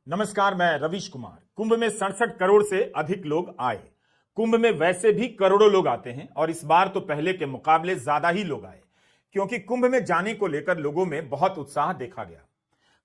नमस्कार, मैं रवीश कुमार। कुंभ में 67 करोड़ से अधिक लोग आए। कुंभ में वैसे भी करोड़ों लोग आते हैं और इस बार तो पहले के मुकाबले ज्यादा ही लोग आए, क्योंकि कुंभ में जाने को लेकर लोगों में बहुत उत्साह देखा गया।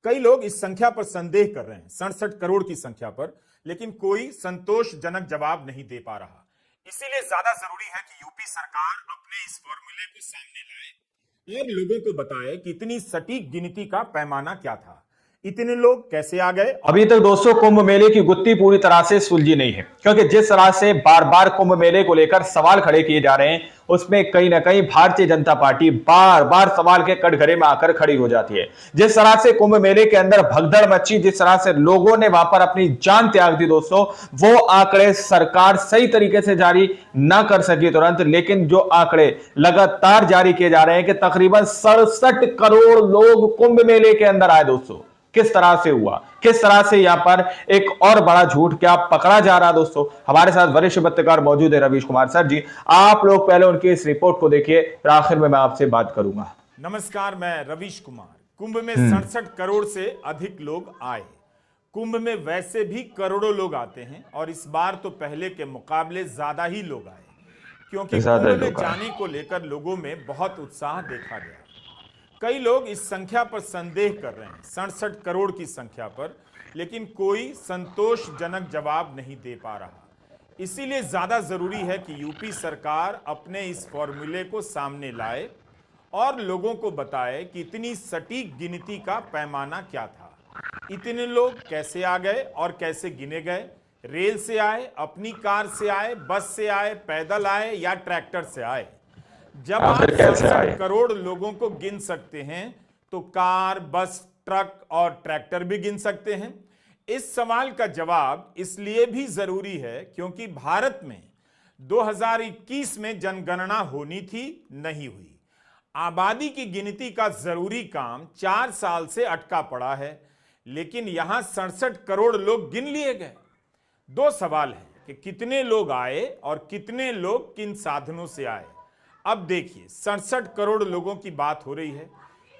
कई लोग इस संख्या पर संदेह कर रहे हैं, 67 करोड़ की संख्या पर, लेकिन कोई संतोषजनक जवाब नहीं दे पा रहा। इसीलिए ज्यादा जरूरी है कि यूपी सरकार अपने इस फॉर्मूले को सामने लाए और लोगों को बताए कि इतनी सटीक गिनती का पैमाना क्या था, इतने लोग कैसे आ गए। अभी तक दोस्तों कुंभ मेले की गुत्थी पूरी तरह से सुलझी नहीं है, क्योंकि जिस तरह से बार बार कुंभ मेले को लेकर सवाल खड़े किए जा रहे हैं, उसमें कहीं ना कहीं भारतीय जनता पार्टी बार बार सवाल के कटघरे में आकर खड़ी हो जाती है। जिस तरह से कुंभ मेले के अंदर भगदड़ मची, जिस तरह से लोगों ने वहां पर अपनी जान त्याग दी दोस्तों, वो आंकड़े सरकार सही तरीके से जारी ना कर सकी तुरंत, लेकिन जो आंकड़े लगातार जारी किए जा रहे हैं कि तकरीबन 67 करोड़ लोग कुंभ मेले के अंदर आए। दोस्तों किस तरह से हुआ, किस तरह से यहां पर एक और बड़ा झूठ क्या पकड़ा जा रहा है। दोस्तों हमारे साथ वरिष्ठ पत्रकार मौजूद है रवीश कुमार सर जी। आप लोग पहले उनकी इस रिपोर्ट को देखिए, फिर आखिर में मैं आपसे बात करूंगा। नमस्कार, मैं रवीश कुमार। कुंभ में 67 करोड़ से अधिक लोग आए। कुंभ में वैसे भी करोड़ों लोग आते हैं और इस बार तो पहले के मुकाबले ज्यादा ही लोग आए, क्योंकि कुंभ में जाने को लेकर लोगों में बहुत उत्साह देखा गया। कई लोग इस संख्या पर संदेह कर रहे हैं, 67 करोड़ की संख्या पर, लेकिन कोई संतोषजनक जवाब नहीं दे पा रहा। इसीलिए ज्यादा जरूरी है कि यूपी सरकार अपने इस फॉर्मूले को सामने लाए और लोगों को बताए कि इतनी सटीक गिनती का पैमाना क्या था, इतने लोग कैसे आ गए और कैसे गिने गए। रेल से आए, अपनी कार से आए, बस से आए, पैदल आए या ट्रैक्टर से आए। जब आप 67 करोड़ लोगों को गिन सकते हैं तो कार, बस, ट्रक और ट्रैक्टर भी गिन सकते हैं। इस सवाल का जवाब इसलिए भी जरूरी है क्योंकि भारत में 2021 में जनगणना होनी थी, नहीं हुई। आबादी की गिनती का जरूरी काम 4 साल से अटका पड़ा है, लेकिन यहां 67 करोड़ लोग गिन लिए गए। दो सवाल हैं कि कितने लोग आए और कितने लोग किन साधनों से आए। अब देखिए, 67 करोड़ लोगों की बात हो रही है।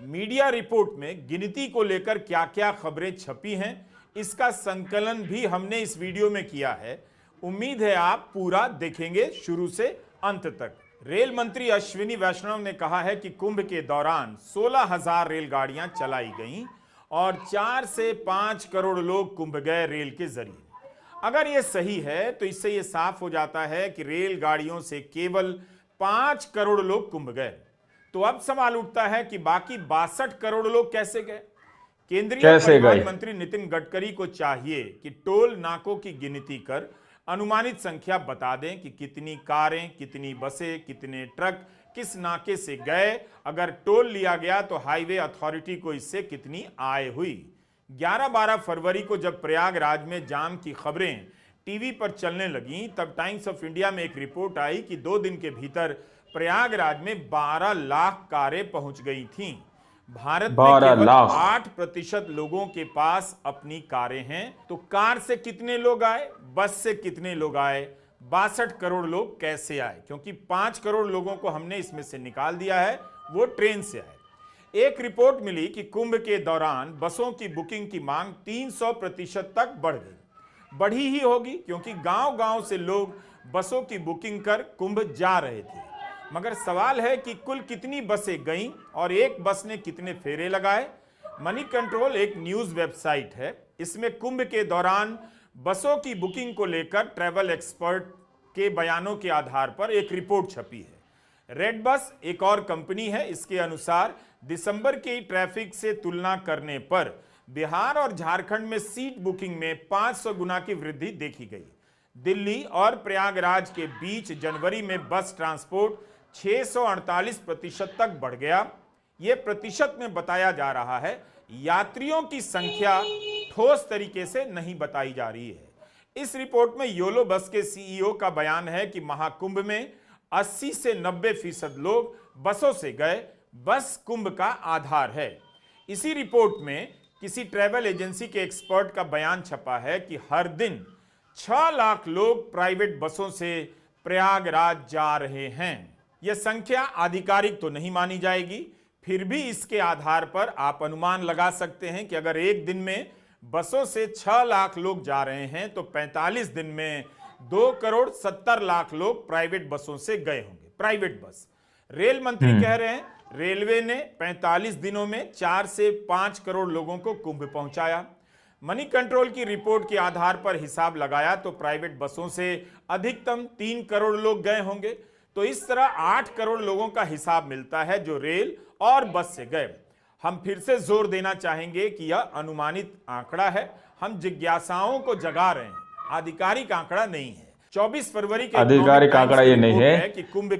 मीडिया रिपोर्ट में गिनती को लेकर क्या क्या खबरें छपी हैं, इसका संकलन भी हमने इस वीडियो में किया है। उम्मीद है आप पूरा देखेंगे शुरू से अंत तक। रेल मंत्री अश्विनी वैष्णव ने कहा है कि कुंभ के दौरान 16,000 रेलगाड़ियां चलाई गईं और 4 से 5 करोड़ लोग कुंभ गए रेल के जरिए। अगर यह सही है तो इससे यह साफ हो जाता है कि रेलगाड़ियों से केवल 5 करोड़ लोग कुंभ गए। तो अब सवाल उठता है कि बाकी 62 करोड़ लोग कैसे गए। केंद्रीय परिवहन मंत्री नितिन गडकरी को चाहिए कि टोल नाकों की गिनती कर अनुमानित संख्या बता दें कि कितनी कारें, कितनी बसें, कितने ट्रक किस नाके से गए। अगर टोल लिया गया तो हाईवे अथॉरिटी को इससे कितनी आय हुई। 11-12 फरवरी को जब प्रयागराज में जाम की खबरें टीवी पर चलने लगी, तब टाइम्स ऑफ इंडिया में एक रिपोर्ट आई कि 2 दिन के भीतर प्रयागराज में 12 लाख कारें पहुंच गई थीं। भारत में केवल 8% लोगों के पास अपनी कारें हैं। तो कार से कितने लोग आए, बस से कितने लोग आए, 62 करोड़ लोग कैसे आए? क्योंकि 5 करोड़ लोगों को हमने इसमें से निकाल दिया है, वो ट्रेन से आए। एक रिपोर्ट मिली कि कुंभ के दौरान बसों की बुकिंग की मांग 300% तक बढ़ गई। बढ़ी ही होगी क्योंकि गांव-गांव से लोग बसों की बुकिंग कर कुंभ जा रहे थे। मगर सवाल है कि कुल कितनी बसें गईं और एक बस ने कितने फेरे लगाए। मनी कंट्रोल एक न्यूज वेबसाइट है, इसमें कुंभ के दौरान बसों की बुकिंग को लेकर ट्रैवल एक्सपर्ट के बयानों के आधार पर एक रिपोर्ट छपी है। रेड बस एक और कंपनी है, इसके अनुसार दिसंबर की ट्रैफिक से तुलना करने पर बिहार और झारखंड में सीट बुकिंग में 500 गुना की वृद्धि देखी गई। दिल्ली और प्रयागराज के बीच जनवरी में बस ट्रांसपोर्ट 648% तक बढ़ गया। यह प्रतिशत में बताया जा रहा है, यात्रियों की संख्या ठोस तरीके से नहीं बताई जा रही है। इस रिपोर्ट में योलो बस के सीईओ का बयान है कि महाकुंभ में 80 से 90% लोग बसों से गए। बस कुंभ का आधार है। इसी रिपोर्ट में किसी ट्रैवल एजेंसी के एक्सपर्ट का बयान छपा है कि हर दिन 6 लाख लोग प्राइवेट बसों से प्रयागराज जा रहे हैं। यह संख्या आधिकारिक तो नहीं मानी जाएगी, फिर भी इसके आधार पर आप अनुमान लगा सकते हैं कि अगर एक दिन में बसों से 6 लाख लोग जा रहे हैं तो 45 दिन में 2,70,00,000 लोग प्राइवेट बसों से गए होंगे। Private bus. रेल मंत्री कह रहे हैं रेलवे ने 45 दिनों में 4 से 5 करोड़ लोगों को कुंभ पहुंचाया। मनी कंट्रोल की रिपोर्ट के आधार पर हिसाब लगाया तो प्राइवेट बसों से अधिकतम 3 करोड़ लोग गए होंगे। तो इस तरह 8 करोड़ लोगों का हिसाब मिलता है जो रेल और बस से गए। हम फिर से जोर देना चाहेंगे कि यह अनुमानित आंकड़ा है, हम जिज्ञासाओं को जगा रहे हैं, आधिकारिक आंकड़ा नहीं है। 24 फरवरी के आधिकारिक आंकड़ा ये नहीं है,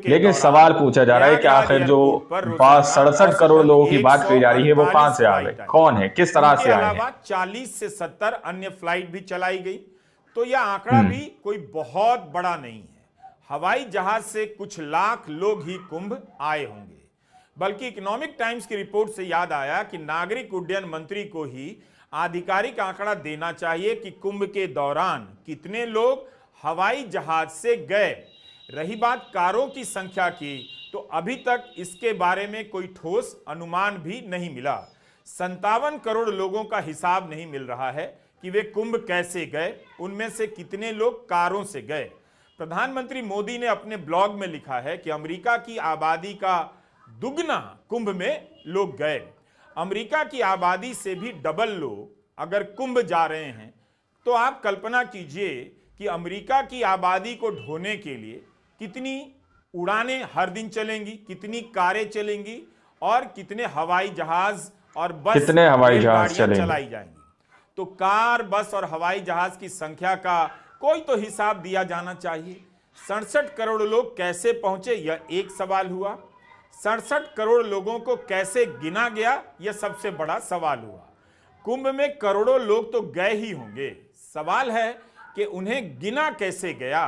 लेकिन सवाल पूछा जा रहा है कि आखिर जो 67 करोड़ लोगों की बात की जा रही है वो कहां से आ गए, कौन है, किस तरह से आए हैं। 40 से 70 अन्य फ्लाइट भी चलाई गई। तो यह आंकड़ा भी कोई बहुत बड़ा नहीं है। हवाई जहाज से कुछ लाख लोग ही कुंभ आए होंगे। बल्कि इकोनॉमिक टाइम्स की रिपोर्ट से याद आया कि नागरिक उड्डयन मंत्री को ही आधिकारिक आंकड़ा देना चाहिए कि कुंभ के दौरान कितने लोग हवाई जहाज से गए। रही बात कारों की संख्या की, तो अभी तक इसके बारे में कोई ठोस अनुमान भी नहीं मिला। 57 करोड़ लोगों का हिसाब नहीं मिल रहा है कि वे कुंभ कैसे गए, उनमें से कितने लोग कारों से गए। प्रधानमंत्री मोदी ने अपने ब्लॉग में लिखा है कि अमेरिका की आबादी का दुगना कुंभ में लोग गए। अमेरिका की आबादी से भी डबल लोग अगर कुंभ जा रहे हैं तो आप कल्पना कीजिए कि अमेरिका की आबादी को ढोने के लिए कितनी उड़ानें हर दिन चलेंगी, कितनी कारें चलेंगी और कितने हवाई जहाज और बस, कितने हवाई जहाज चलाई जाएंगी। तो कार, बस और हवाई जहाज की संख्या का कोई तो हिसाब दिया जाना चाहिए। 67 करोड़ लोग कैसे पहुंचे, यह एक सवाल हुआ। 67 करोड़ लोगों को कैसे गिना गया, यह सबसे बड़ा सवाल हुआ। कुंभ में करोड़ों लोग तो गए ही होंगे, सवाल है कि उन्हें गिना कैसे गया।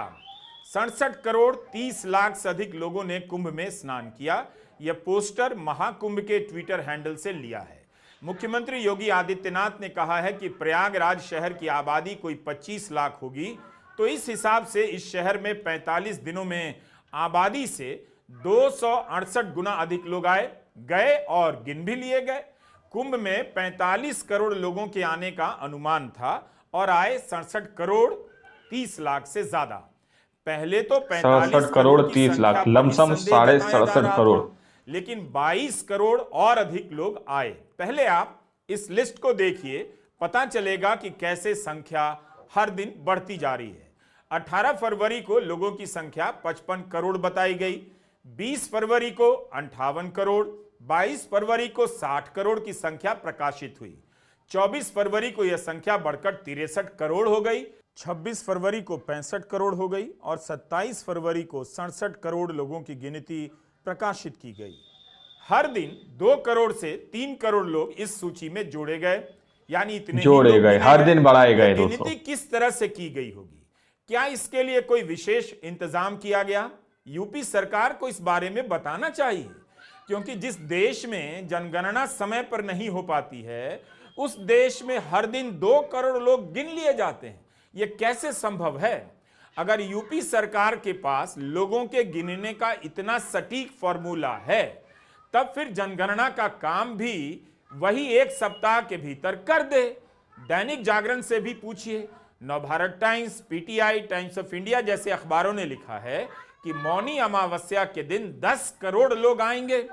67 करोड़ 30 लाख से अधिक लोगों ने कुंभ में स्नान किया। यह पोस्टर महाकुंभ के ट्विटर हैंडल से लिया है। मुख्यमंत्री योगी आदित्यनाथ ने कहा है कि प्रयागराज शहर की आबादी कोई 25 लाख होगी, तो इस हिसाब से इस शहर में 45 दिनों में आबादी से 268 गुना अधिक लोग आए, गए और गिन भी लिए गए। कुंभ में 45 करोड़ लोगों के आने का अनुमान था और आए 67 करोड़ 30 लाख से ज्यादा। पहले तो 67 करोड़ 30 लाख, लमसम 67.5 करोड़, लेकिन 22 करोड़ और अधिक लोग आए। पहले आप इस लिस्ट को देखिए, पता चलेगा कि कैसे संख्या हर दिन बढ़ती जा रही है। 18 फरवरी को लोगों की संख्या 55 करोड़ बताई गई, 20 फरवरी को 58 करोड़, 22 फरवरी को 60 करोड़ की संख्या प्रकाशित हुई। 24 फरवरी को यह संख्या बढ़कर 63 करोड़ हो गई, 26 फरवरी को 65 करोड़ हो गई और 27 फरवरी को 67 करोड़ लोगों की गिनती प्रकाशित की गई। हर दिन 2 करोड़ से 3 करोड़ लोग इस सूची में जोड़े गए, यानी इतने जोड़े गए, हर दिन बढ़ाए गए। गिनती किस तरह से की गई होगी? क्या इसके लिए कोई विशेष इंतजाम किया गया? यूपी सरकार को इस बारे में बताना चाहिए, क्योंकि जिस देश में जनगणना समय पर नहीं हो पाती है, उस देश में हर दिन 2 करोड़ लोग गिन लिए जाते हैं। यह कैसे संभव है? अगर यूपी सरकार के पास लोगों के गिनने का इतना सटीक फॉर्मूला है, तब फिर जनगणना का काम भी वही 1 सप्ताह के भीतर कर दे। दैनिक जागरण से भी पूछिए, Navbharat times, PTI, times of India जैसे अखबारों ने लिखा है कि मौनी अमावस्या के दिन 10 करोड़ लोग आएंगे।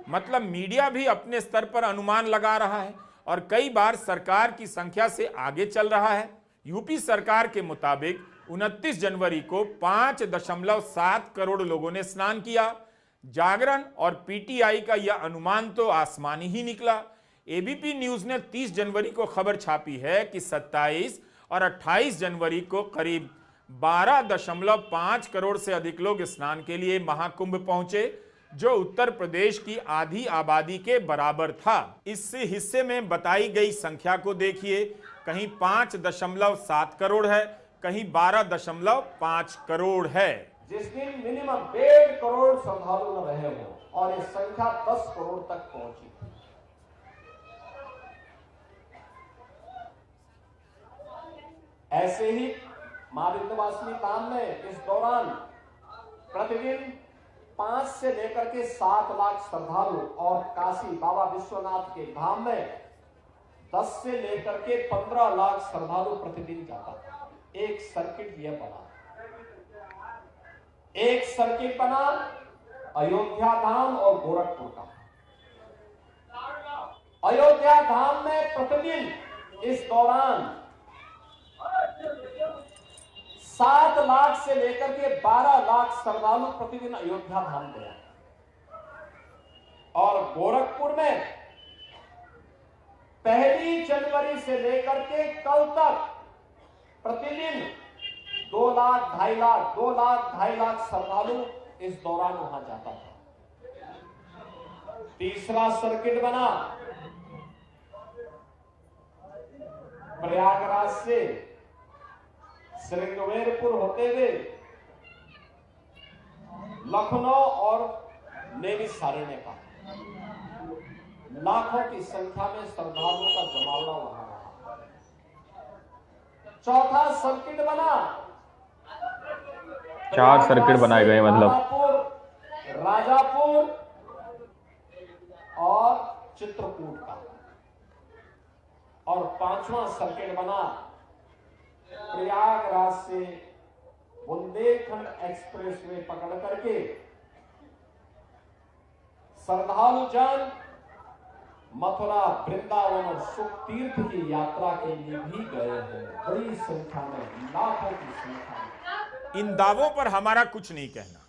मतलब मीडिया भी अपने स्तर पर अनुमान लगा रहा है और कई बार सरकार की संख्या से आगे चल रहा है। यूपी सरकार के मुताबिक 29 जनवरी को 5.7 करोड़ लोगों ने स्नान किया। जागरण और पीटीआई का यह अनुमान तो आसमानी ही निकला। एबीपी न्यूज ने 30 जनवरी को खबर छापी है कि 27 और 28 जनवरी को करीब 12.5 करोड़ से अधिक लोग स्नान के लिए महाकुंभ पहुंचे, जो उत्तर प्रदेश की आधी आबादी के बराबर था। इस हिस्से में बताई गई संख्या को देखिए, कहीं 5.7 करोड़ है, कहीं 12.5 करोड़ है। जिस दिन मिनिमम 1.5 करोड़ श्रद्धालु न रहे हो और ये संख्या 10 करोड़ तक पहुंची। ऐसे ही मां विंध्यवासिनी धाम में इस दौरान प्रतिदिन 5 से लेकर के 7 लाख श्रद्धालु और काशी बाबा विश्वनाथ के धाम में 10 से लेकर के 15 लाख श्रद्धालु प्रतिदिन जाता था। एक सर्किट यह बना, एक सर्किट बना अयोध्या धाम और गोरखपुर का। अयोध्या धाम में प्रतिदिन इस दौरान 7 लाख से लेकर के 12 लाख श्रद्धालु प्रतिदिन अयोध्या धाम गया। और गोरखपुर में 1 जनवरी से लेकर के कल तक प्रतिदिन 2 लाख 2.5 लाख श्रद्धालु इस दौरान वहां जाता था। तीसरा सर्किट बना प्रयागराज से श्रृंगवेरपुर होते हुए लखनऊ और नेमिषारण्य का। लाखों की संख्या में श्रद्धालुओं का जमावड़ा वहां रहा। चौथा सर्किट बना, 4 सर्किट बनाए गए, मतलब राजापुर और चित्रकूट का। और 5वां सर्किट बना प्रयागराज से बुंदेलखंड एक्सप्रेसवे पकड़ करके श्रद्धालु जन मथुरा, वृंदावन और सुख तीर्थ की यात्रा के लिए भी गए हैं। बड़ी संख्या में, लाखों की संख्या में। इन दावों पर हमारा कुछ नहीं कहना,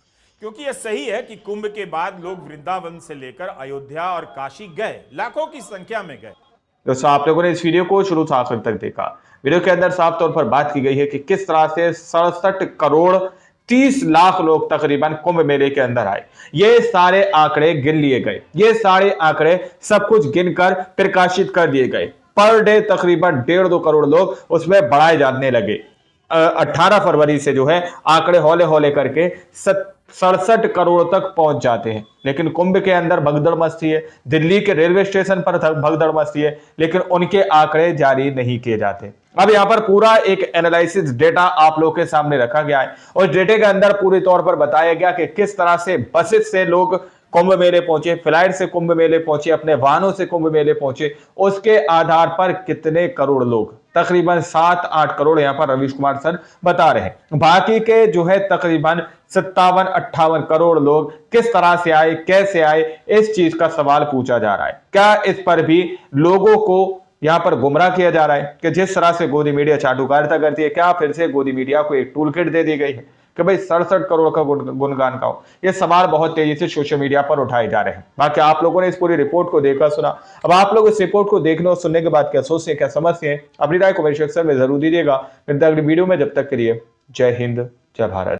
क्योंकि यह सही है कि कुंभ के बाद लोग वृंदावन से लेकर अयोध्या और काशी गए, लाखों की संख्या में गए। दोस्तों, आप लोगों ने इस वीडियो को शुरू से आखिर तक देखा। वीडियो के अंदर साफ तौर पर बात की गई है कि किस तरह से 67 करोड़ 30 लाख लोग तकरीबन कुंभ मेले के अंदर आए। ये सारे आंकड़े गिन लिए गए, ये सारे आंकड़े सब कुछ गिनकर प्रकाशित कर दिए गए। पर डे तकरीबन 1.5-2 करोड़ लोग उसमें बढ़ाए जाने लगे। 18 फरवरी से जो है आंकड़े हौले हौले करके 67 करोड़ तक पहुंच जाते हैं। लेकिन कुंभ के अंदर भगदड़ मस्ती है, दिल्ली के रेलवे स्टेशन पर भगदड़ मस्ती है, लेकिन उनके आंकड़े जारी नहीं किए जाते। अब यहाँ पर पूरा एक एनालिसिस डेटा आप लोगों के सामने रखा गया है और डेटे के अंदर पूरी तौर पर बताया गया कि किस तरह से बसेस से लोग कुंभ मेले पहुंचे, फ्लाइट से कुंभ मेले पहुंचे, अपने वाहनों से कुंभ मेले पहुंचे, उसके आधार पर कितने करोड़ लोग, तकरीबन 7-8 करोड़ यहाँ पर रवीश कुमार सर बता रहे हैं। बाकी के जो है तकरीबन 57-58 करोड़ लोग किस तरह से आए, कैसे आए, इस चीज का सवाल पूछा जा रहा है। क्या इस पर भी लोगों को यहाँ पर गुमराह किया जा रहा है कि जिस तरह से गोदी मीडिया चाटुकारिता करती है, क्या फिर से गोदी मीडिया को एक टूल किट दे दी गई है कि भाई 67 करोड़ का गुणगान गाओ? ये सवाल बहुत तेजी से सोशल मीडिया पर उठाए जा रहे हैं। बाकी आप लोगों ने इस पूरी रिपोर्ट को देखा, सुना। अब आप लोग इस रिपोर्ट को देखने और सुनने के बाद क्या सोचते हैं, क्या समझते हैं, अपनी राय कमेंट सेक्शन में जरूर दीजिएगा। फिर अगली वीडियो में, जब तक के लिए जय हिंद, जय भारत।